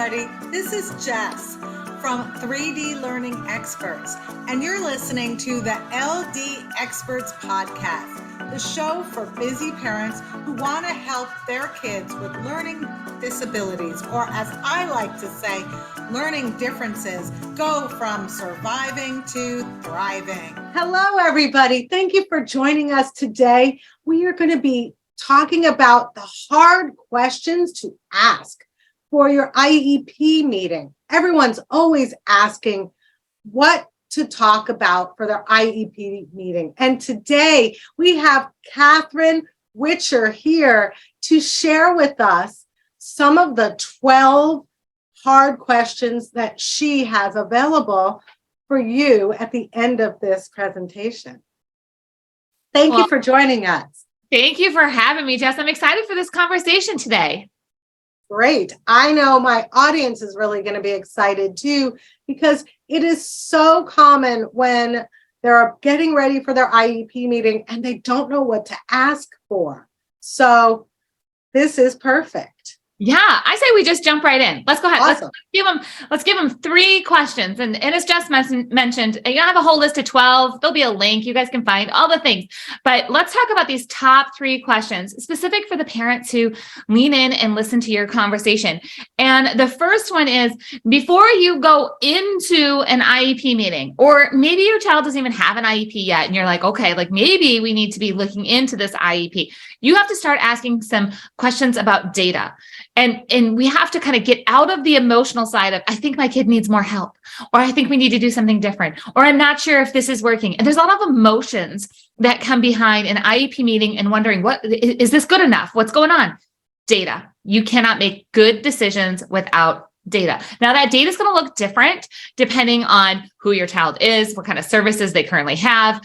everybody. This is Jess from 3D Learning Experts, and you're listening to the LD Experts Podcast, the show for busy parents who want to help their kids with learning disabilities, or as I like to say, learning differences, go from surviving to thriving. Hello, everybody. Thank you for joining us today. We are going to be talking about the hard questions to ask for your IEP meeting. Everyone's always asking what to talk about for their IEP meeting. And today we have Catherine Whitcher here to share with us some of the 12 hard questions that she has available for you at the end of this presentation. Thank you for joining us. Thank you for having me, Jess. I'm excited for this conversation today. Great. I know my audience is really going to be excited too, because it is so common when they're getting ready for their IEP meeting and they don't know what to ask for. So this is perfect. Yeah, I say we just jump right in. Let's go ahead. Awesome. Let's give them 3 questions. And as Jess mentioned, you have a whole list of 12. There'll be a link. You guys can find all the things. But let's talk about these top 3 questions specific for the parents who lean in and listen to your conversation. And the first one is, before you go into an IEP meeting, or maybe your child doesn't even have an IEP yet, and you're like, okay, like maybe we need to be looking into this IEP. You have to start asking some questions about data. And we have to kind of get out of the emotional side of, I think my kid needs more help, or I think we need to do something different, or I'm not sure if this is working. And there's a lot of emotions that come behind an IEP meeting and wondering, what is this good enough? What's going on? Data. You cannot make good decisions without data. Now that data is going to look different depending on who your child is, what kind of services they currently have.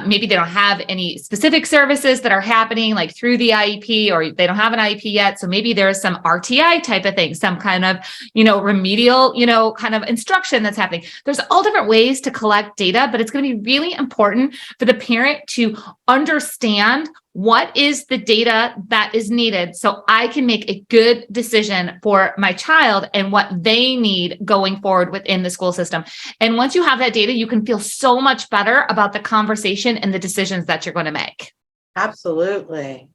Maybe they don't have any specific services that are happening like through the IEP, or they don't have an IEP yet. So maybe there's some RTI type of thing, some kind of, remedial, kind of instruction that's happening. There's all different ways to collect data, but it's going to be really important for the parent to understand what is the data that is needed so I can make a good decision for my child and what they need going forward within the school system. And once you have that data, you can feel so much better about the conversation and the decisions that you're going to make. Absolutely.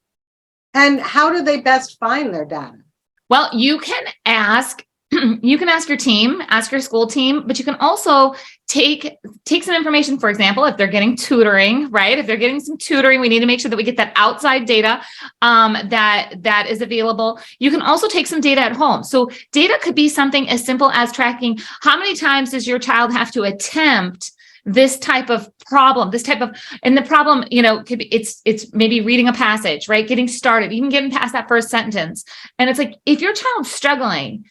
And how do they best find their data? Well, you can ask your team, ask your school team, but you can also take some information. For example, if they're getting tutoring, right? If they're getting some tutoring, we need to make sure that we get that outside data that is available. You can also take some data at home. So data could be something as simple as tracking how many times does your child have to attempt this type of problem, and the problem, could be, it's maybe reading a passage, right? Getting started, even getting past that first sentence. And it's like, if your child's struggling,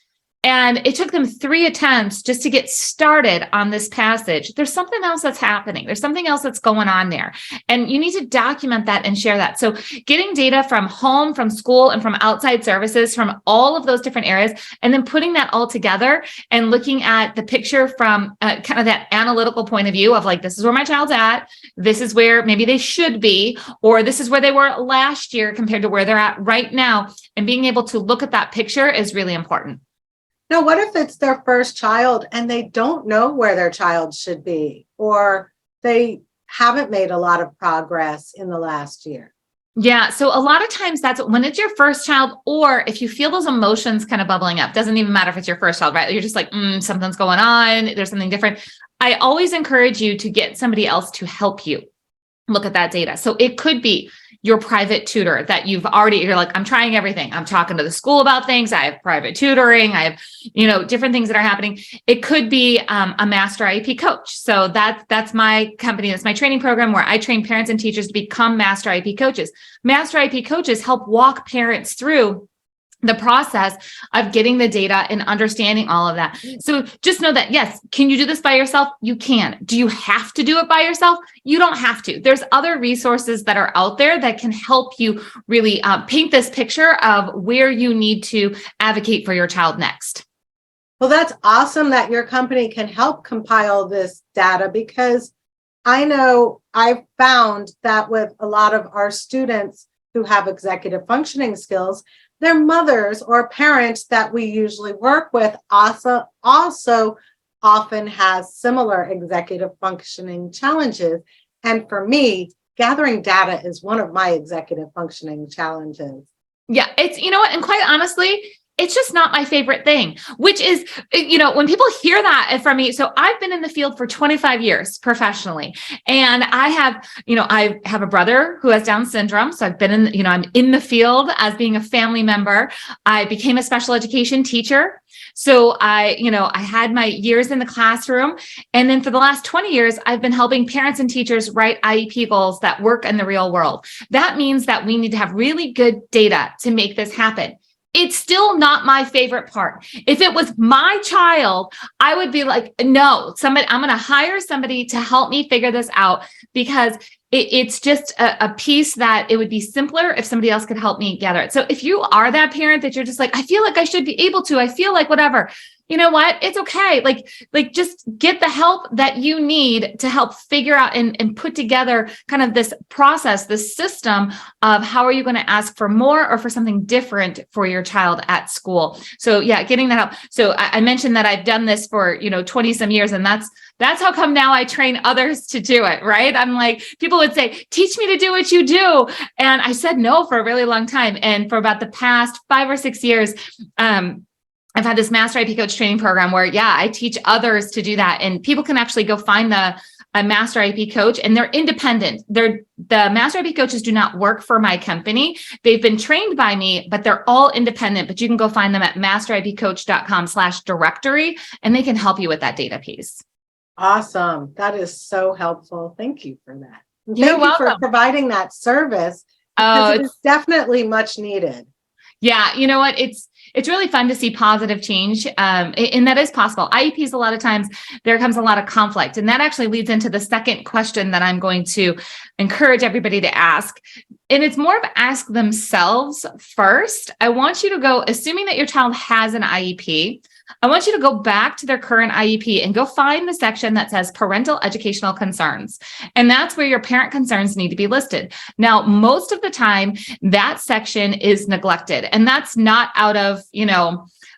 and it took them 3 attempts just to get started on this passage, there's something else that's happening. There's something else that's going on there. And you need to document that and share that. So getting data from home, from school, and from outside services, from all of those different areas, and then putting that all together and looking at the picture from kind of that analytical point of view of like, this is where my child's at. This is where maybe they should be, or this is where they were last year compared to where they're at right now. And being able to look at that picture is really important. Now, what if it's their first child and they don't know where their child should be, or they haven't made a lot of progress in the last year? Yeah. So a lot of times that's when it's your first child, or if you feel those emotions kind of bubbling up, doesn't even matter if it's your first child, right? You're just like, something's going on. There's something different. I always encourage you to get somebody else to help you look at that data. So it could be your private tutor that you're like, I'm trying everything. I'm talking to the school about things. I have private tutoring. I have, different things that are happening. It could be a master IEP coach. So that's my company. That's my training program where I train parents and teachers to become master IEP coaches. Master IEP coaches help walk parents through the process of getting the data and understanding all of that. So just know that, yes, can you do this by yourself? You can. Do you have to do it by yourself? You don't have to. There's other resources that are out there that can help you really paint this picture of where you need to advocate for your child next. Well, that's awesome that your company can help compile this data, because I know I've found that with a lot of our students who have executive functioning skills, their mothers or parents that we usually work with also often has similar executive functioning challenges. And for me, gathering data is one of my executive functioning challenges. Yeah, it's, you know what, and quite honestly, it's just not my favorite thing, which is, when people hear that from me. So I've been in the field for 25 years professionally, and I have a brother who has Down syndrome. So I've been I'm in the field as being a family member. I became a special education teacher. So I had my years in the classroom. And then for the last 20 years, I've been helping parents and teachers write IEP goals that work in the real world. That means that we need to have really good data to make this happen. It's still not my favorite part. If it was my child, I would be like, no, I'm going to hire somebody to help me figure this out, because it's just a piece that it would be simpler if somebody else could help me gather it. So if you are that parent that you're just like, I feel like I should be able to, I feel like whatever, you know what? It's okay. Like just get the help that you need to help figure out and put together kind of this process, this system of how are you going to ask for more or for something different for your child at school. So yeah, getting that help. So I mentioned that I've done this for, 20 some years, and that's how come now I train others to do it, right? I'm like, people would say, teach me to do what you do. And I said no for a really long time. And for about the past 5 or 6 years, I've had this Master IEP Coach training program where, I teach others to do that. And people can actually go find a Master IEP Coach, and they're independent. The Master IEP Coaches do not work for my company. They've been trained by me, but they're all independent. But you can go find them at masteripcoach.com/directory, and they can help you with that data piece. Awesome. That is so helpful. Thank you for that. You're welcome. Thank you for providing that service, because it is definitely much needed. Yeah. You know what? It's really fun to see positive change. And that is possible. IEPs, a lot of times there comes a lot of conflict. And that actually leads into the second question that I'm going to encourage everybody to ask. And it's more of ask themselves first. I want you to go, assuming that your child has an IEP, I want you to go back to their current IEP and go find the section that says parental educational concerns. And that's where your parent concerns need to be listed. Now, most of the time that section is neglected, and that's not out of,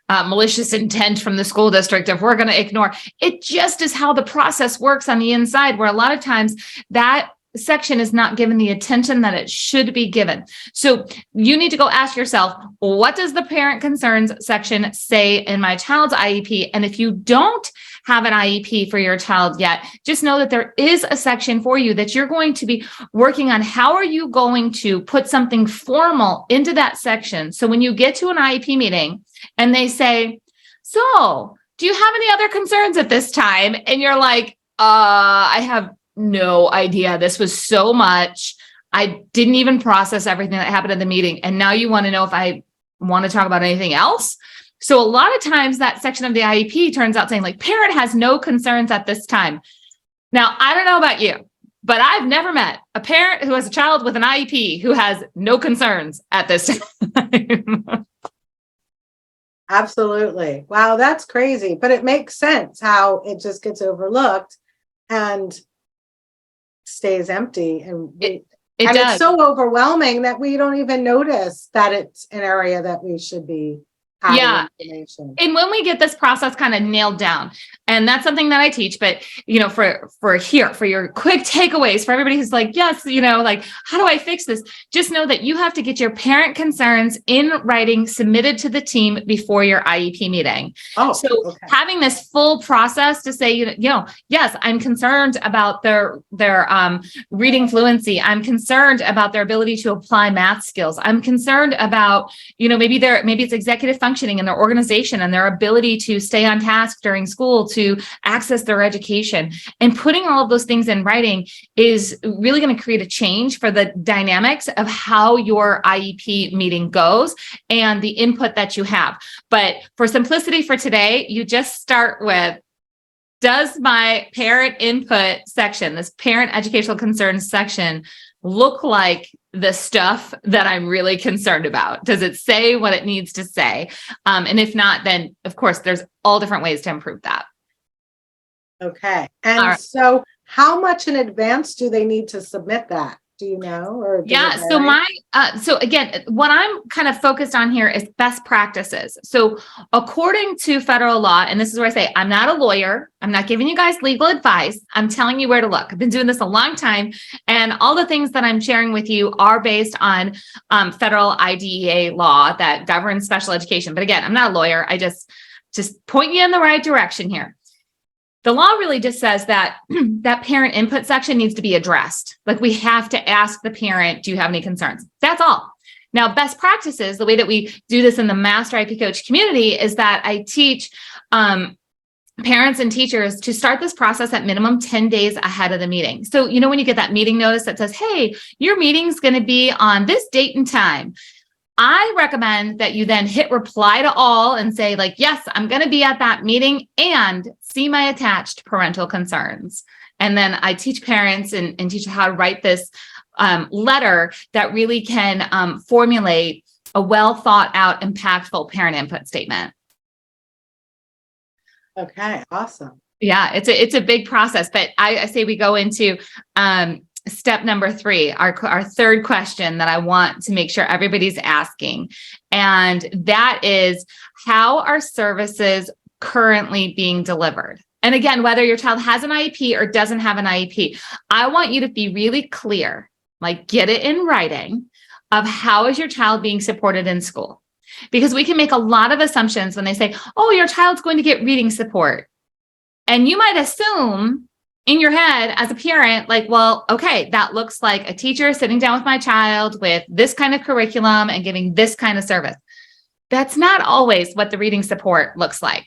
malicious intent from the school district if we're going to ignore. It just is how the process works on the inside, where a lot of times that section is not given the attention that it should be given. So you need to go ask yourself, what does the parent concerns section say in my child's IEP? And if you don't have an IEP for your child yet, just know that there is a section for you that you're going to be working on. How are you going to put something formal into that section? So when you get to an IEP meeting and they say, so do you have any other concerns at this time? And you're like, I have no idea. This was so much. I didn't even process everything that happened at the meeting. And now you want to know if I want to talk about anything else. So a lot of times that section of the IEP turns out saying like, parent has no concerns at this time. Now, I don't know about you, but I've never met a parent who has a child with an IEP who has no concerns at this time. Absolutely. Wow, that's crazy. But it makes sense how it just gets overlooked and stays empty, and it's so overwhelming that we don't even notice that it's an area that we should be adding information. And when we get this process kind of nailed down, and that's something that I teach, but for your quick takeaways for everybody who's like, yes, like, how do I fix this? Just know that you have to get your parent concerns in writing submitted to the team before your IEP meeting. Having this full process to say, yes, I'm concerned about their reading fluency. I'm concerned about their ability to apply math skills. I'm concerned about, maybe it's executive functioning in their organization and their ability to stay on task during school, to access their education. And putting all of those things in writing is really going to create a change for the dynamics of how your IEP meeting goes and the input that you have. But for simplicity for today, you just start with, does my parent input section, this parent educational concerns section, look like the stuff that I'm really concerned about? Does it say what it needs to say? And if not, then of course, there's all different ways to improve that. Okay. And so how much in advance do they need to submit that? Do you know? Or does Yeah. it So vary? so again, what I'm kind of focused on here is best practices. So according to federal law, and this is where I say, I'm not a lawyer. I'm not giving you guys legal advice. I'm telling you where to look. I've been doing this a long time, and all the things that I'm sharing with you are based on federal IDEA law that governs special education. But again, I'm not a lawyer. I just point you in the right direction here. The law really just says that that parent input section needs to be addressed. Like, we have to ask the parent, do you have any concerns? That's all. Now, best practices, the way that we do this in the Master IEP Coach community is that I teach parents and teachers to start this process at minimum 10 days ahead of the meeting. So, when you get that meeting notice that says, hey, your meeting's going to be on this date and time, I recommend that you then hit reply to all and say, like, yes, I'm going to be at that meeting, and see my attached parental concerns. And then I teach parents and teach how to write this letter that really can formulate a well thought out, impactful parent input statement. Okay, awesome. Yeah, it's a big process, but I say we go into step number 3, our third question that I want to make sure everybody's asking. And that is, how are services currently being delivered? And again, whether your child has an IEP or doesn't have an IEP, I want you to be really clear, like get it in writing, of how is your child being supported in school? Because we can make a lot of assumptions when they say, oh, your child's going to get reading support. And you might assume in your head as a parent, like, well, okay, that looks like a teacher sitting down with my child with this kind of curriculum and giving this kind of service. That's not always what the reading support looks like.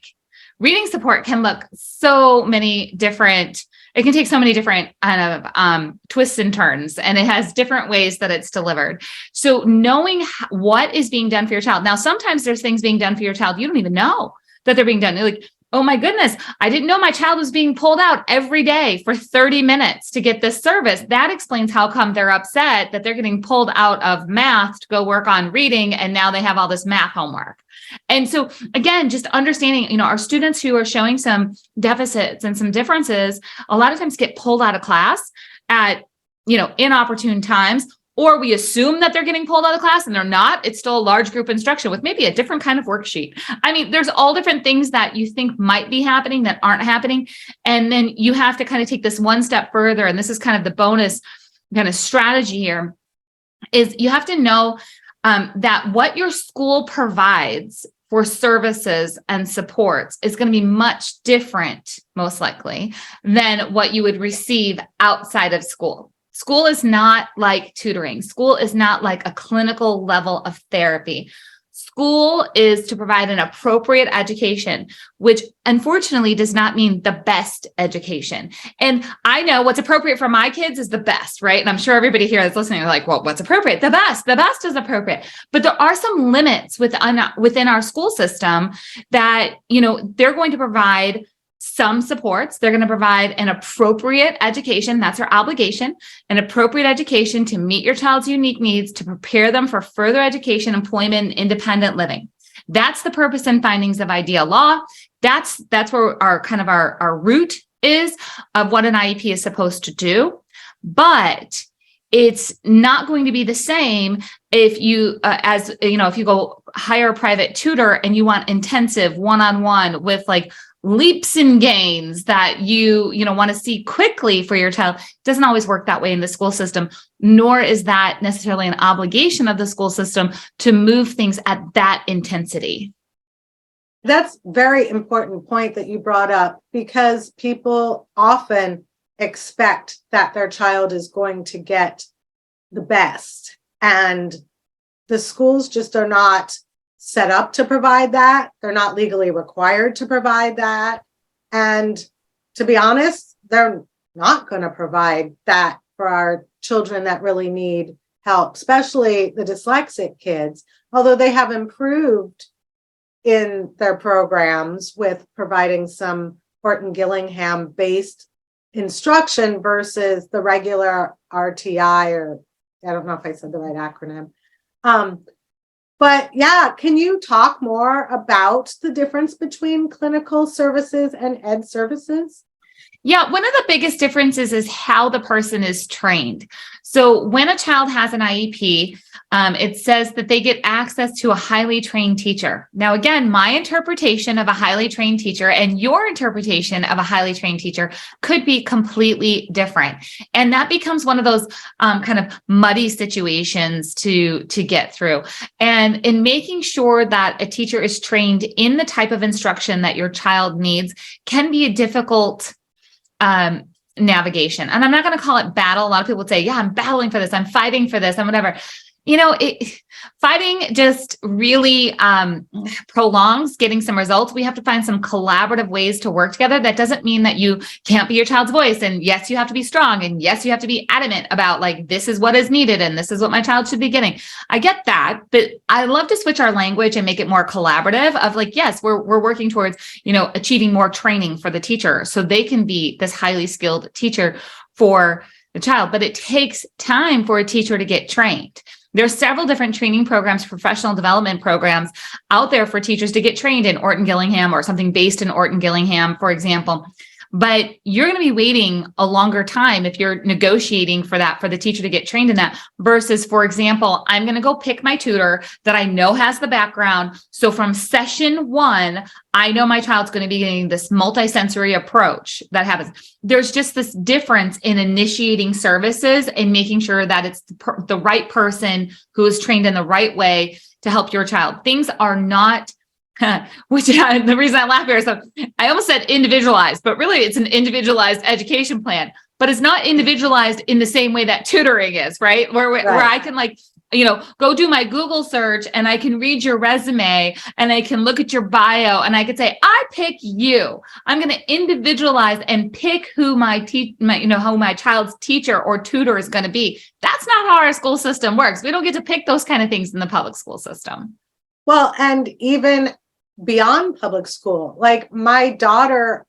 Reading support can look so many different, it can take so many different kind of twists and turns, and it has different ways that it's delivered. So knowing what is being done for your child. Now, sometimes there's things being done for your child you don't even know that they're being done. You're like, oh my goodness, I didn't know my child was being pulled out every day for 30 minutes to get this service. That explains how come they're upset that they're getting pulled out of math to go work on reading, and now they have all this math homework. And so again, just understanding, our students who are showing some deficits and some differences, a lot of times get pulled out of class at, inopportune times, or we assume that they're getting pulled out of class and they're not. It's still a large group instruction with maybe a different kind of worksheet. I mean, there's all different things that you think might be happening that aren't happening. And then you have to kind of take this one step further. And this is kind of the bonus kind of strategy here, is you have to know that what your school provides for services and supports is going to be much different, most likely, than what you would receive outside of school. School is not like tutoring. School is not like a clinical level of therapy. School is to provide an appropriate education, which unfortunately does not mean the best education. And I know what's appropriate for my kids is the best, right? And I'm sure everybody here that's listening are like, well, what's appropriate? The best is appropriate. But there are some limits within our school system that, they're going to provide some supports. They're going to provide an appropriate education. That's their obligation, an appropriate education to meet your child's unique needs, to prepare them for further education, employment, and independent living. That's the purpose and findings of IDEA law. That's where our root is of what an IEP is supposed to do. But it's not going to be the same if you, if you go hire a private tutor and you want intensive one-on-one with like leaps and gains that you want to see quickly for your child. It doesn't always work that way in the school system, nor is that necessarily an obligation of the school system to move things at that intensity. That's a very important point that you brought up, because people often expect that their child is going to get the best, and the schools just are not set up to provide that. They're not legally required to provide that. And to be honest, they're not going to provide that for our children that really need help, especially the dyslexic kids, although they have improved in their programs with providing some Horton Gillingham based instruction versus the regular RTI, or I don't know if I said the right acronym. But yeah, can you talk more about the difference between clinical services and ed services? Yeah, one of the biggest differences is how the person is trained. So when a child has an IEP, it says that they get access to a highly trained teacher. Now, again, my interpretation of a highly trained teacher and your interpretation of a highly trained teacher could be completely different. And that becomes one of those kind of muddy situations to get through. And in making sure that a teacher is trained in the type of instruction that your child needs can be a difficult navigation. And I'm not going to call it battle. A lot of people would say, yeah, I'm battling for this. I'm fighting for this and whatever. Fighting just really prolongs getting some results. We have to find some collaborative ways to work together. That doesn't mean that you can't be your child's voice. And yes, you have to be strong. And yes, you have to be adamant about like, this is what is needed. And this is what my child should be getting. I get that, but I love to switch our language and make it more collaborative of like, yes, we're working towards, achieving more training for the teacher so they can be this highly skilled teacher for the child. But it takes time for a teacher to get trained. There's several different training programs, professional development programs out there for teachers to get trained in Orton Gillingham or something based in Orton Gillingham, for example. But you're going to be waiting a longer time if you're negotiating for the teacher to get trained in that versus, for example, I'm going to go pick my tutor that I know has the background. So from session 1, I know my child's going to be getting this multisensory approach that happens. There's just this difference in initiating services and making sure that it's the right person who is trained in the right way to help your child. Things are not which the reason I laugh here is so I almost said individualized, but really it's an individualized education plan, but it's not individualized in the same way that tutoring is, right? Where I can go do my Google search and I can read your resume and I can look at your bio and I could say, I pick you. I'm going to individualize and pick who my child's teacher or tutor is going to be. That's not how our school system works. We don't get to pick those kind of things in the public school system. Well, and even beyond public school, like my daughter,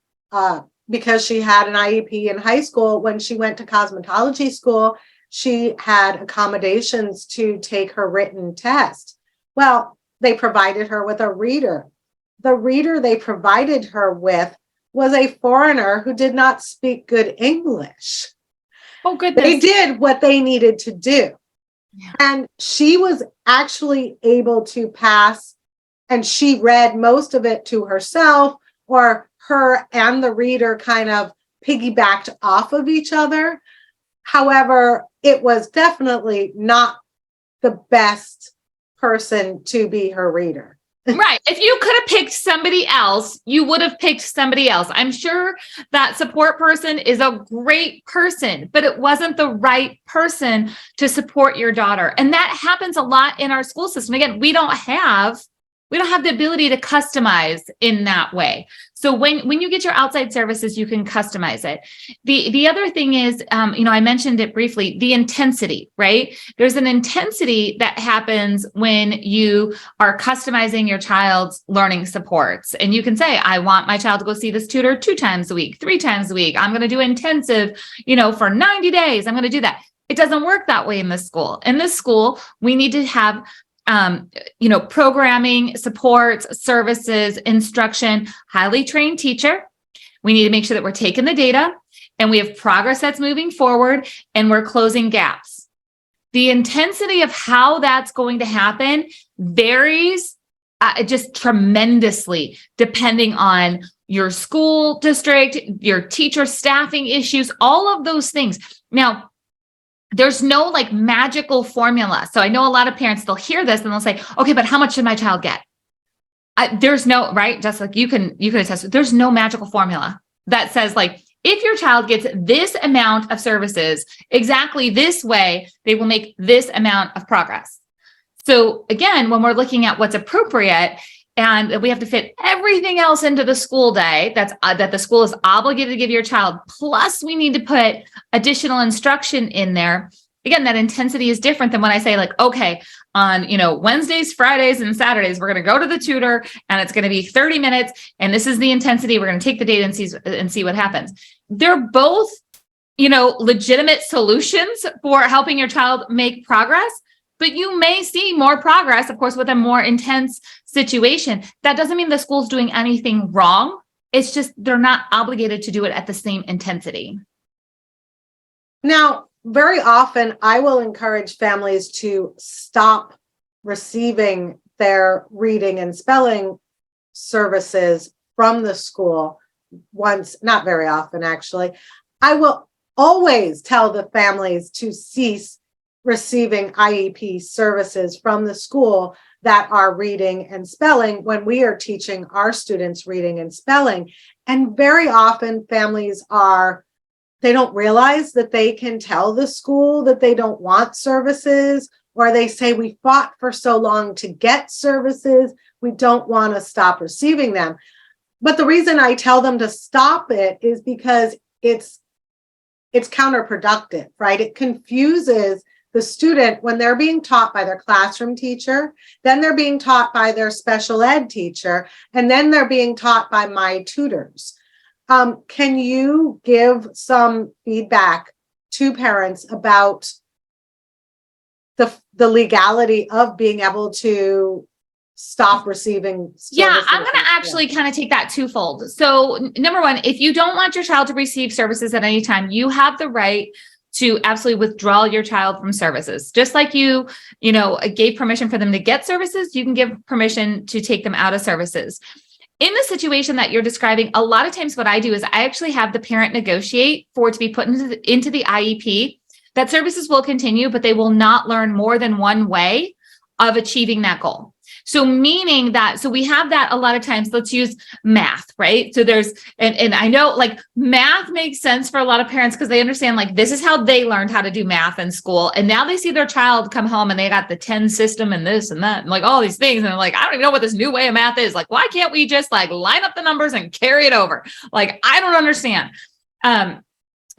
because she had an IEP in high school, when she went to cosmetology school, she had accommodations to take her written test. Well, they provided her with a reader. The reader they provided her with was a foreigner who did not speak good English. Oh, goodness. They did what they needed to do. Yeah. And she was actually able to pass, and she read most of it to herself, or her and the reader kind of piggybacked off of each other. However, it was definitely not the best person to be her reader. Right. If you could have picked somebody else, you would have picked somebody else. I'm sure that support person is a great person, but it wasn't the right person to support your daughter. And that happens a lot in our school system. Again, we don't have the ability to customize in that way. So when you get your outside services, you can customize it. The other thing is, I mentioned it briefly, the intensity, right? There's an intensity that happens when you are customizing your child's learning supports. And you can say, I want my child to go see this tutor 2 times a week, 3 times a week. I'm going to do intensive, for 90 days. I'm going to do that. It doesn't work that way in this school. In this school, we need to have programming, supports, services, instruction, highly trained teacher. We need to make sure that we're taking the data and we have progress that's moving forward and we're closing gaps. The intensity of how that's going to happen varies just tremendously depending on your school district, your teacher staffing issues, all of those things. Now, there's no magical formula. So I know a lot of parents, they'll hear this and they'll say, okay, but how much should my child get? There's no, right? Just like you can attest, there's no magical formula that says if your child gets this amount of services exactly this way, they will make this amount of progress. So again, when we're looking at what's appropriate, and we have to fit everything else into the school day that the school is obligated to give your child. Plus, we need to put additional instruction in there. Again, that intensity is different than when I say okay, on Wednesdays, Fridays, and Saturdays, we're going to go to the tutor and it's going to be 30 minutes. And this is the intensity. We're going to take the data and see what happens. They're both, legitimate solutions for helping your child make progress. But you may see more progress, of course, with a more intense situation. That doesn't mean the school's doing anything wrong. It's just they're not obligated to do it at the same intensity. Now, very often I will encourage families to stop receiving their reading and spelling services from the school once, not very often actually. I will always tell the families to cease receiving IEP services from the school that are reading and spelling when we are teaching our students reading and spelling. And very often families they don't realize that they can tell the school that they don't want services, or they say, we fought for so long to get services, we don't want to stop receiving them. But the reason I tell them to stop it is because it's counterproductive, right? It confuses the student when they're being taught by their classroom teacher, then they're being taught by their special ed teacher, and then they're being taught by my tutors. Can you give some feedback to parents about the legality of being able to stop receiving services? Yeah, I'm going to actually kind of take that twofold. So number one, if you don't want your child to receive services at any time, you have the right to absolutely withdraw your child from services. Just like you gave permission for them to get services, you can give permission to take them out of services. In the situation that you're describing, a lot of times what I do is I actually have the parent negotiate for it to be put into the IEP that services will continue, but they will not learn more than one way of achieving that goal. So meaning that, so we have that a lot of times, let's use math, right? So there's, and I know like math makes sense for a lot of parents because they understand like this is how they learned how to do math in school. And now they see their child come home and they got the 10 system and this and that, and like all these things. And they're like, I don't even know what this new way of math is. Like, why can't we just like line up the numbers and carry it over? Like, I don't understand.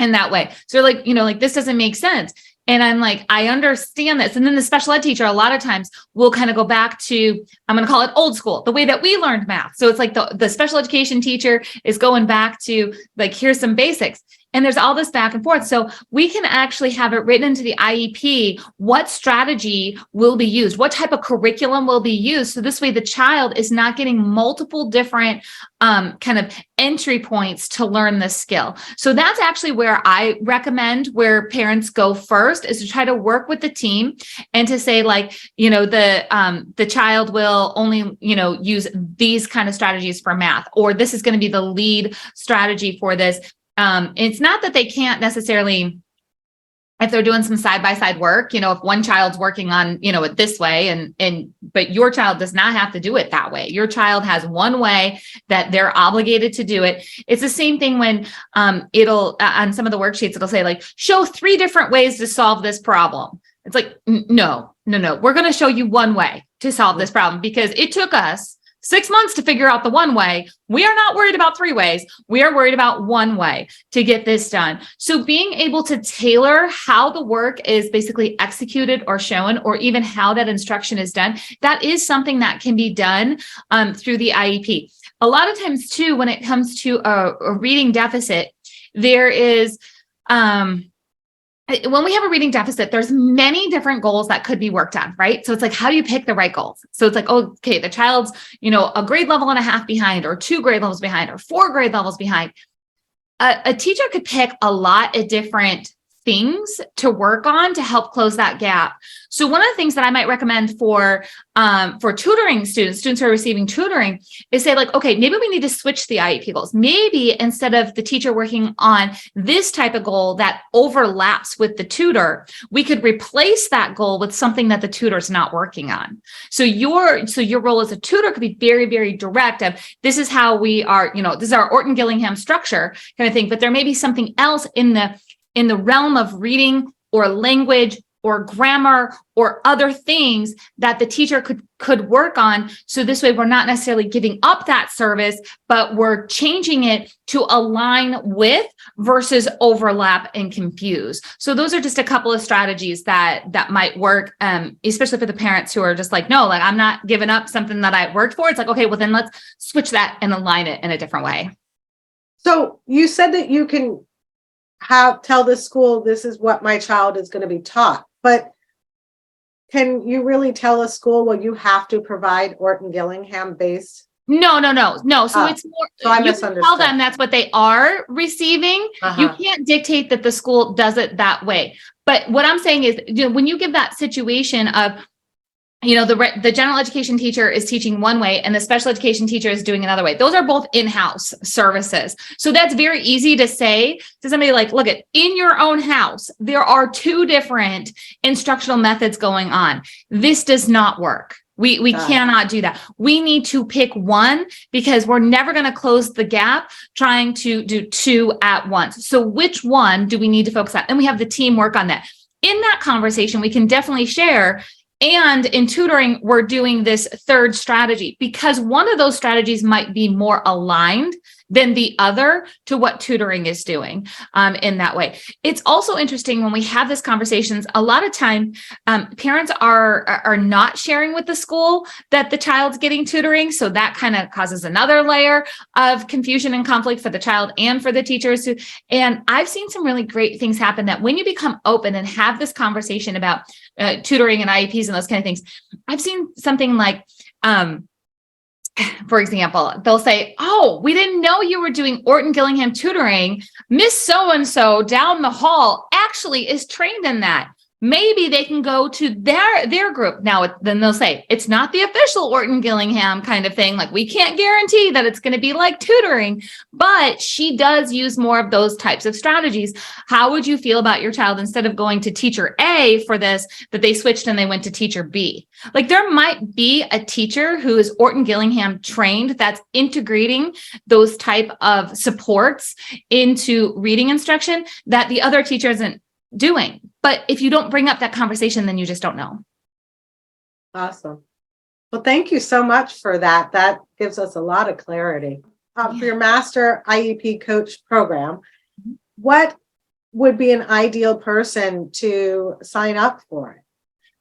In that way. So like, like this doesn't make sense. And I'm like, I understand this. And then the special ed teacher, a lot of times will kind of go back to, I'm going to call it old school, the way that we learned math. So it's like the special education teacher is going back to like, here's some basics. And there's all this back and forth. So we can actually have it written into the IEP, what strategy will be used, what type of curriculum will be used. So this way the child is not getting multiple different kind of entry points to learn this skill. So that's actually where I recommend where parents go first, is to try to work with the team and to say like, the child will only, use these kind of strategies for math, or this is going to be the lead strategy for this. It's not that they can't necessarily, if they're doing some side-by-side work, if one child's working on, it this way but your child does not have to do it that way. Your child has one way that they're obligated to do it. It's the same thing when it'll, on some of the worksheets, it'll say like, show 3 different ways to solve this problem. It's like, no. We're going to show you one way to solve this problem because it took us 6 months to figure out the one way. We are not worried about 3 ways. We are worried about one way to get this done. So being able to tailor how the work is basically executed or shown, or even how that instruction is done, that is something that can be done through the IEP. A lot of times too, when it comes to a reading deficit, there is, when we have a reading deficit, there's many different goals that could be worked on, right? So it's like, how do you pick the right goals? So it's like, okay, the child's, a grade level and a half behind, or 2 grade levels behind, or 4 grade levels behind. A teacher could pick a lot of different things to work on to help close that gap. So one of the things that I might recommend for tutoring students who are receiving tutoring is say like, okay, maybe we need to switch the IEP goals. Maybe instead of the teacher working on this type of goal that overlaps with the tutor, we could replace that goal with something that the tutor's not working on. So your role as a tutor could be very, very direct of this is how we are, this is our Orton-Gillingham structure kind of thing, but there may be something else in the realm of reading or language or grammar or other things that the teacher could work on. So this way we're not necessarily giving up that service, but we're changing it to align with versus overlap and confuse. So those are just a couple of strategies that might work, especially for the parents who are just like, no, like I'm not giving up something that I worked for. It's like, okay, well then let's switch that and align it in a different way. So you said that you can tell the school this is what my child is going to be taught, but can you really tell a school, well, you have to provide Orton-Gillingham based No. So it's more, so I you can misunderstood. tell them that's what they are receiving. You Uh-huh. can't dictate that the school does it that way. But what I'm saying is, when you give that situation of, the general education teacher is teaching one way and the special education teacher is doing another way. Those are both in-house services. So that's very easy to say to somebody like, look, in your own house, there are two different instructional methods going on. This does not work. We cannot do that. We need to pick one because we're never going to close the gap trying to do two at once. So which one do we need to focus on? And we have the team work on that. In that conversation, we can definitely share. And in tutoring, we're doing this third strategy because one of those strategies might be more aligned than the other to what tutoring is doing in that way. It's also interesting when we have these conversations, a lot of time parents are not sharing with the school that the child's getting tutoring. So that kind of causes another layer of confusion and conflict for the child and for the teachers. And I've seen some really great things happen that when you become open and have this conversation about tutoring and IEPs and those kind of things, I've seen something like, for example, they'll say, oh, we didn't know you were doing Orton Gillingham tutoring. Miss so-and-so down the hall actually is trained in that. Maybe they can go to their group. Now, then they'll say, it's not the official Orton Gillingham kind of thing. Like, we can't guarantee that it's going to be like tutoring, but she does use more of those types of strategies. How would you feel about your child instead of going to teacher A for this, that they switched and they went to teacher B? Like, there might be a teacher who is Orton Gillingham trained that's integrating those type of supports into reading instruction that the other teacher isn't doing. But if you don't bring up that conversation, then you just don't know. Awesome. Well, thank you so much for that. That gives us a lot of clarity. For your Master IEP Coach program, what would be an ideal person to sign up for it?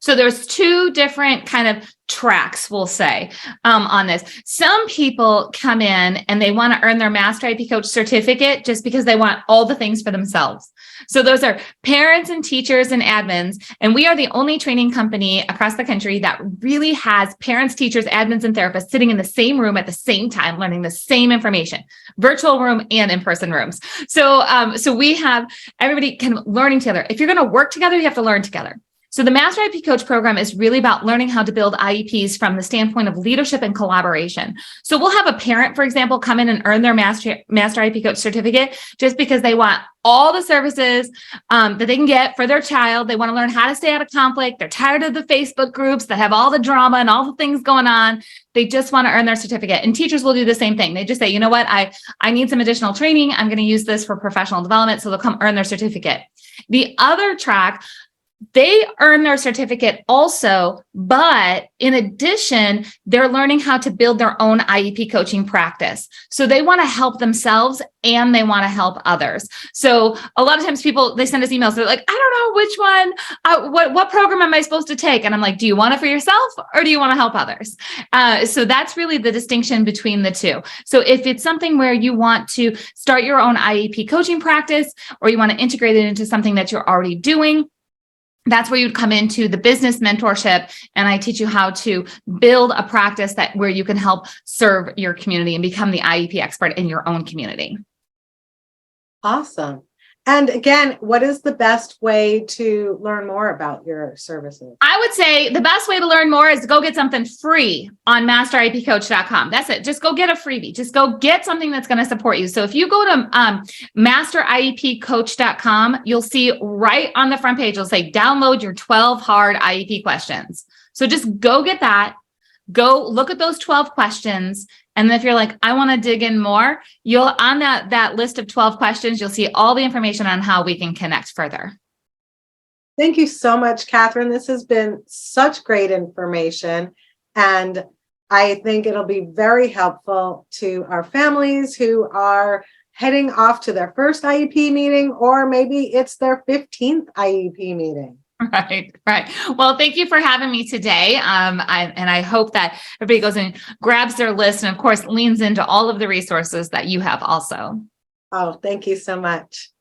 So there's two different kind of tracks, we'll say, on this. Some people come in and they want to earn their Master IEP Coach certificate just because they want all the things for themselves. So those are parents and teachers and admins. And we are the only training company across the country that really has parents, teachers, admins, and therapists sitting in the same room at the same time, learning the same information, virtual room and in-person rooms. So we have everybody kind of learning together. If you're going to work together, you have to learn together. So the Master IEP Coach program is really about learning how to build IEPs from the standpoint of leadership and collaboration. So we'll have a parent, for example, come in and earn their Master IEP Coach certificate just because they want all the services that they can get for their child. They want to learn how to stay out of conflict. They're tired of the Facebook groups that have all the drama and all the things going on. They just want to earn their certificate. And teachers will do the same thing. They just say, you know what, I need some additional training. I'm going to use this for professional development. So they'll come earn their certificate. The other track, they earn their certificate also, but in addition, they're learning how to build their own IEP coaching practice. So they want to help themselves and they want to help others. So a lot of times they send us emails. They're like, I don't know which one, what program am I supposed to take? And I'm like, do you want it for yourself or do you want to help others? So that's really the distinction between the two. So if it's something where you want to start your own IEP coaching practice, or you want to integrate it into something that you're already doing, that's where you'd come into the business mentorship. And I teach you how to build a practice where you can help serve your community and become the IEP expert in your own community. Awesome. And again, what is the best way to learn more about your services? I would say the best way to learn more is to go get something free on masteriepcoach.com. That's it. Just go get a freebie. Just go get something that's going to support you. So if you go to masteriepcoach.com, you'll see right on the front page, it'll say download your 12 hard IEP questions. So just go get that. Go look at those 12 questions. And if you're like, I want to dig in more, you'll on that list of 12 questions, you'll see all the information on how we can connect further. Thank you so much, Catherine. This has been such great information. And I think it'll be very helpful to our families who are heading off to their first IEP meeting, or maybe it's their 15th IEP meeting. Right. Well, thank you for having me today. I hope that everybody goes and grabs their list and, of course, leans into all of the resources that you have also. Oh, thank you so much.